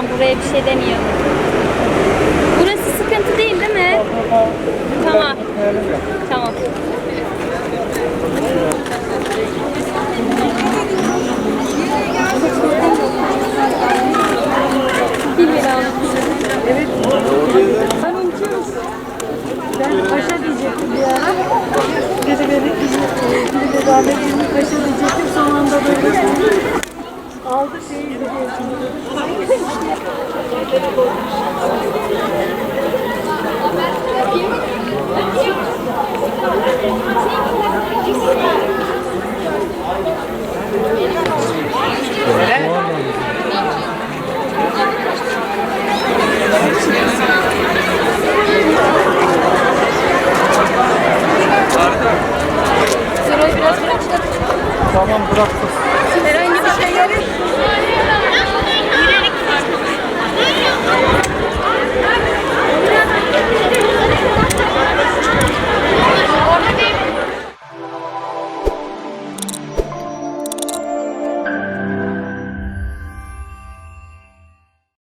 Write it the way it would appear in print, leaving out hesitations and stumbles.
Tamam, buraya bir şey demiyor. Burası sıkıntı değil, değil mi? Tamam. Tamam. Evet. Ben unutuyoruz. Ben paşa diyecektim bir ara. Biri de rahmetli paşa diyecektim. Son anda böyle aldı şeyi diye.